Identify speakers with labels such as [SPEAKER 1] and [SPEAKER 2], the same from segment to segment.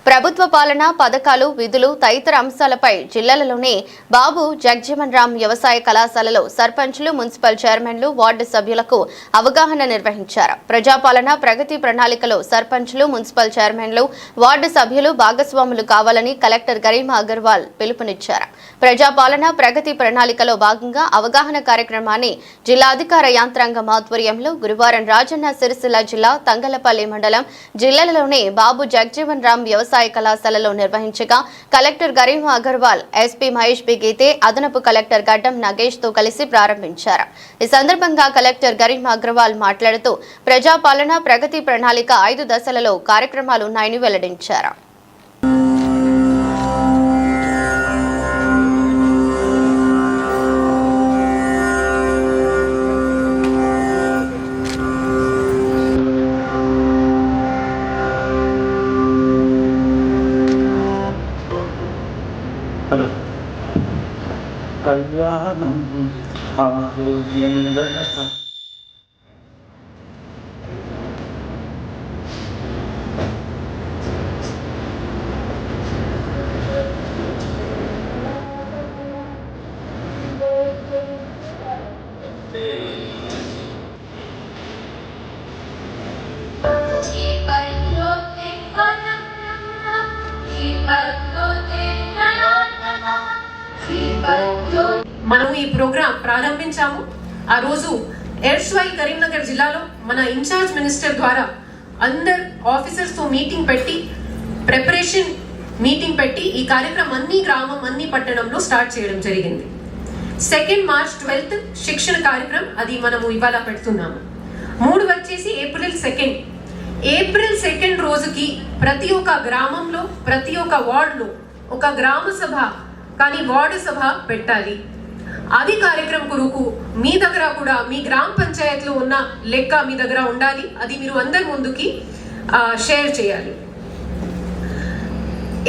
[SPEAKER 1] ప్రభుత్వ పాలన పథకాలు విధులు తదితర అంశాలపై జిల్లాలలోని బాబు జగజీవన్ రామ్ వ్యవసాయ కళాశాలలో సర్పంచ్లు మున్సిపల్ చైర్మన్లు వార్డు సభ్యులకు అవగాహన నిర్వహించారు. ప్రజాపాలన ప్రగతి ప్రణాళికలో సర్పంచ్లు మున్సిపల్ చైర్మన్లు వార్డు సభ్యులు భాగస్వాములు కావాలని కలెక్టర్ గరిమా అగర్వాల్ పిలుపునిచ్చారు. ప్రజాపాలన ప్రగతి ప్రణాళికలో భాగంగా అవగాహన కార్యక్రమాన్ని జిల్లా అధికార యంత్రాంగం ఆధ్వర్యంలో గురువారం రాజన్న సిరిసిల్ల జిల్లా తంగలపల్లి మండలం జిల్లాలలోని బాబు జగజీవన్ రామ్ వ్యవసాయ కళాశాలలో నిర్వహించగా collector Garima Agarwal, SP Mahesh B Geete, అదనపు కలెక్టర్ గడ్డం నగేష్ తో కలిసి ప్రారంభించారు. ఈ సందర్భంగా కలెక్టర్ గరిమా అగర్వాల్ మాట్లాడుతూ ప్రజాపాలన ప్రగతి ప్రణాళిక 5 దశలలో కార్యక్రమాలు ఉన్నాయని వెల్లడించారు.
[SPEAKER 2] కళ్యాణం ఆరోగ్యంగా
[SPEAKER 3] మనం ఈ ప్రోగ్రామ్ ప్రారంభించాము. ఆ రోజు ఎర్ష్వైల్ కరీంనగర్ జిల్లాలో మన ఇన్ఛార్జ్ మినిస్టర్ ద్వారా అందరు ఆఫీసర్స్ తో మీటింగ్ పెట్టి ప్రిపరేషన్ మీటింగ్ పెట్టి ఈ కార్యక్రమం అన్ని గ్రామం అన్ని పట్టణంలో స్టార్ట్ చేయడం జరిగింది. 2 మార్చ్ 12 శిక్షణ కార్యక్రమం అది మనము ఇవాళ పెడుతున్నాము. 3 వచ్చేసి ఏప్రిల్ 2 రోజుకి ప్రతి ఒక్క గ్రామంలో ప్రతి ఒక్క వార్డులో ఒక గ్రామ సభ కానీ వార్డు సభ పెట్టాలి. అది కార్యక్రమం కొరకు మీ దగ్గర కూడా మీ గ్రామ పంచాయతీలో ఉన్న లెక్క మీ దగ్గర ఉండాలి. అది మీరు అందరి ముందుకి షేర్ చేయాలి.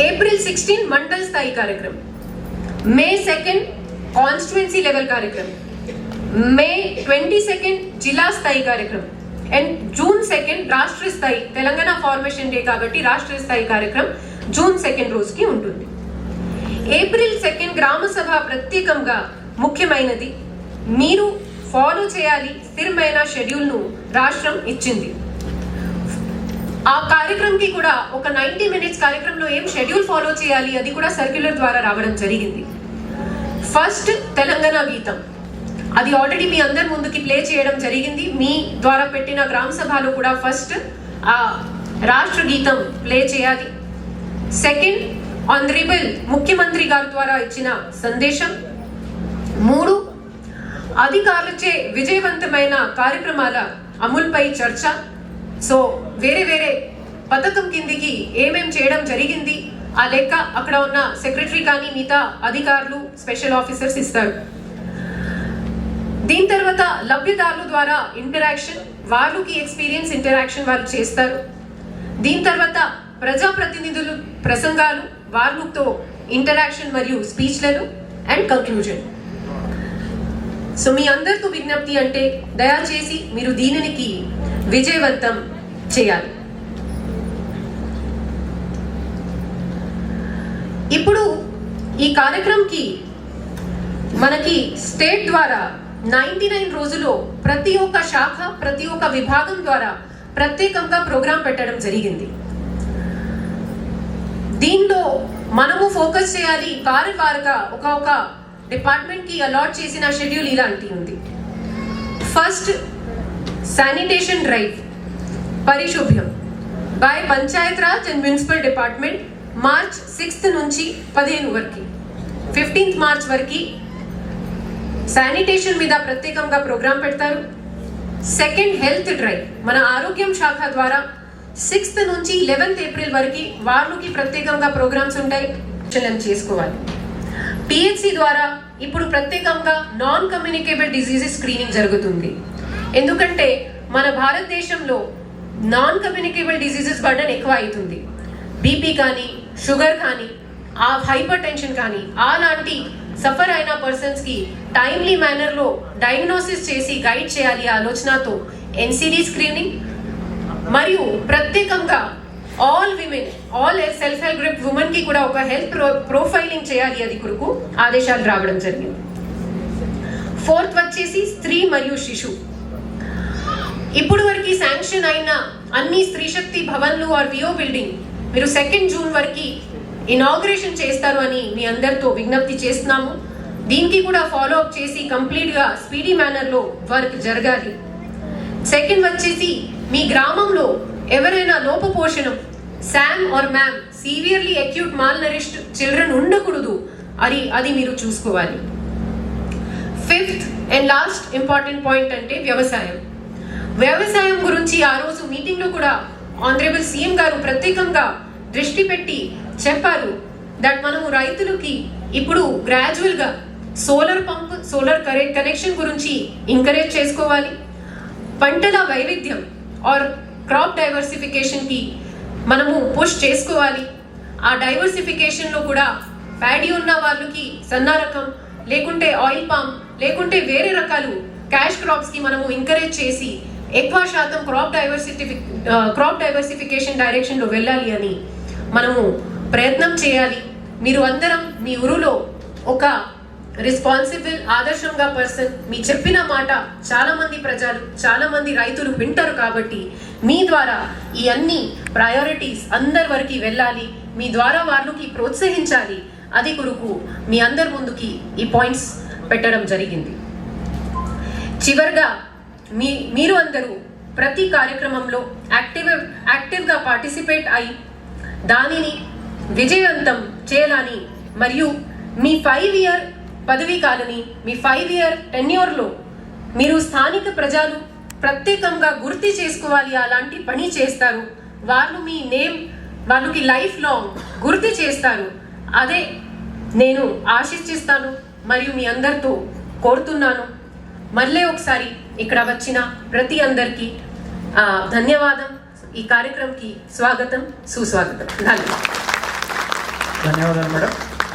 [SPEAKER 3] ఏప్రిల్ 16 మండల్ స్థాయి కార్యక్రమం, మే 2 కాన్స్టిట్యుయెన్సీ లెవెల్ కార్యక్రమం, మే 22 జిల్లా స్థాయి కార్యక్రమం అండ్ జూన్ 2 రాష్ట్ర స్థాయి తెలంగాణ ఫార్మేషన్ డే కాబట్టి రాష్ట్ర స్థాయి కార్యక్రమం జూన్ 2 రోజుకి ఉంటుంది. ఏప్రిల్ 2 గ్రామ సభ ప్రత్యేకంగా ముఖ్యమైనది. మీరు ఫాలో చేయాలి. స్థిరమైన షెడ్యూల్ ను రాష్ట్రం ఇచ్చింది. ఆ కార్యక్రమంకి కూడా ఒక 90 మినిట్స్ కార్యక్రమంలో ఏం షెడ్యూల్ ఫాలో చేయాలి అది కూడా సర్క్యులర్ ద్వారా రావడం జరిగింది. ఫస్ట్ తెలంగాణ గీతం అది ఆల్రెడీ మీ అందరి ముందుకి ప్లే చేయడం జరిగింది. మీ ద్వారా పెట్టిన గ్రామ సభలో కూడా ఫస్ట్ ఆ రాష్ట్ర గీతం ప్లే చేయాలి. 2 ఆనరబుల్ ముఖ్యమంత్రి గారి ద్వారా ఇచ్చిన సందేశం. 3 అధికారులచే విజయవంతమైన కార్యక్రమాల అమలుపై చర్చ. సో వేరే పథకం కిందికి ఏమేం చేయడం జరిగింది ఆ లెక్క అక్కడ ఉన్న సెక్రటరీ కానీ మిగతా అధికారులు స్పెషల్ ఆఫీసర్స్ ఇస్తారు. దీని తర్వాత లబ్ధిదారుల ద్వారా ఇంటరాక్షన్, వాళ్ళకి ఎక్స్పీరియన్స్ ఇంటరాక్షన్ వాళ్ళు చేస్తారు. దీని తర్వాత ప్రజాప్రతినిధులు ప్రసంగాలు, వాళ్ళతో ఇంటరాక్షన్ మరియు స్పీచ్లను అండ్ కంక్లూజన్. సో మీ అందరితో విజ్ఞప్తి అంటే దయచేసి మీరు దీనికి విజయవంతం చేయాలి. ఇప్పుడు ఈ కార్యక్రమంకి మనకి స్టేట్ ద్వారా 99 రోజుల్లో ప్రతి ఒక్క శాఖ ప్రతి ఒక్క విభాగం ద్వారా ప్రత్యేకంగా ప్రోగ్రాం పెట్టడం జరిగింది. దీంట్లో మనము ఫోకస్ చేయాలి. వారుగా ఒక డిపార్ట్మెంట్ కి అలాట్ చేసిన షెడ్యూల్ ఇలాంటి ఉంది. ఫస్ట్ శానిటేషన్ డ్రైవ్ పరిశుభ్యం by panchayat raj and municipal department March 6 నుంచి 15 వరకు 15th మార్చ్ వరకు శానిటేషన్ మీద ప్రత్యేకంగా ప్రోగ్రాం పెడతారు. 2 హెల్త్ డ్రైవ్ మన ఆరోగ్యం శాఖ ద్వారా 6th నుంచి 11th ఏప్రిల్ వరకు వాళ్ళకి ప్రత్యేకంగా ప్రోగ్రామ్స్ ఉంటాయి, చేసుకోవాలి. పిహెచ్సి ద్వారా ఇప్పుడు ప్రత్యేకంగా నాన్ కమ్యూనికేబుల్ డిసీజెస్ స్క్రీనింగ్ జరుగుతుంది. ఎందుకంటే మన భారతదేశంలో నాన్ కమ్యూనికేబుల్ డిసీజెస్ బర్డన్ ఎక్కువ అవుతుంది. బీపీ కానీ షుగర్ కానీ ఆ హైపర్ టెన్షన్ కానీ అలాంటి సఫర్ అయిన పర్సన్స్ కి టైమ్లీ మేనర్ లో డయాగ్నోసిస్ చేసి గైడ్ చేయాలి ఆలోచనతో ఎన్సిడి స్క్రీనింగ్ మరియు ప్రత్యేకంగా all women, all self help group women కి కూడా ఒక హెల్త్ ప్రొఫైలింగ్ చేయాలి, అది కొరకు ఆదేశాలు రావడం జరిగింది. 4th వచ్చేసి స్త్రీ మరియు శిశు. ఇప్పుడు వరకు శాంక్షన్ అయిన అన్ని స్త్రీ శక్తి భవన్లు ఆర్ విఓ బిల్డింగ్ మీరు 2 జూన్ వరకు ఇనాగ్రేషన్ చేస్తారు అని మీ అందరితో విజ్ఞప్తి చేస్తున్నాము. దీనికి కూడా ఫాలో అప్ చేసి కంప్లీట్ గా స్పీడీ మేనర్ లో వర్క్ జరగాలి. 2nd వచ్చేసి మీ గ్రామంలో ఎవరైనా లోపపోషణం SAM or MAM severely acute malnourished children ఉండకూడదు, అది మీరు చూసుకోవాలి. 5th and last important point అంటే వ్యవసాయం గురించి ఆ రోజు మీటింగ్ లో కూడా ఆనరబుల్ సీఎం గారు ప్రత్యేకంగా దృష్టి పెట్టి చెప్పారు దట్ మనము రైతులకి ఇప్పుడు గ్రాడ్యువల్ గా సోలార్ పంప్, సోలార్ కనెక్షన్ గురించి ఎంకరేజ్ చేసుకోవాలి. పంటల వైవిధ్యం ఆర్ క్రాప్ డైవర్సిఫికేషన్ కి మనము పుష్ చేసుకోవాలి. ఆ డైవర్సిఫికేషన్ లో కూడా ప్యాడీ ఉన్న వాళ్ళకి సన్న రకం, లేకుంటే ఆయిల్ పామ్, లేకుంటే వేరే రకాలు క్యాష్ క్రాప్స్ కి మనము ఎంకరేజ్ చేసి ఎక్కువ శాతం క్రాప్ డైవర్సిఫికేషన్ డైరెక్షన్ లో వెళ్ళాలి అని మనము ప్రయత్నం చేయాలి. మీరు అందరం మీ ఊరులో ఒక రెస్పాన్సిబుల్ ఆదర్శంగా పర్సన్, మీ చెప్పిన మాట చాలా మంది ప్రజలు, చాలా మంది రైతులు వింటారు. కాబట్టి మీ ద్వారా ఈ అన్ని ప్రయారిటీస్ అందరి వరకు వెళ్ళాలి, మీ ద్వారా వాళ్ళకి ప్రోత్సహించాలి. అది కొరకు మీ అందరి ముందుకి ఈ పాయింట్స్ పెట్టడం జరిగింది. చివరిగా మీరు అందరూ ప్రతి కార్యక్రమంలో యాక్టివ్గా పార్టిసిపేట్ అయి దానిని విజయవంతం చేయాలని, మరియు మీ 5-year పదవీ కాలని, మీ 5-year టెన్యూర్లో మీరు స్థానిక ప్రజలు ప్రత్యేకంగా గుర్తు చేసుకోవాలి. అలాంటి పని చేస్తారు, వాళ్ళు మీ నేమ్ వాళ్ళకి లైఫ్ లాంగ్ గుర్తు చేస్తారు. అదే నేను ఆశిస్తాను మరియు మీ అందరితో కోరుతున్నాను. మళ్ళీ ఒకసారి ఇక్కడ వచ్చిన ప్రతి అందరికీ ధన్యవాదం. ఈ కార్యక్రమంకి స్వాగతం, సుస్వాగతం.
[SPEAKER 2] ధన్యవాదాలు మేడం.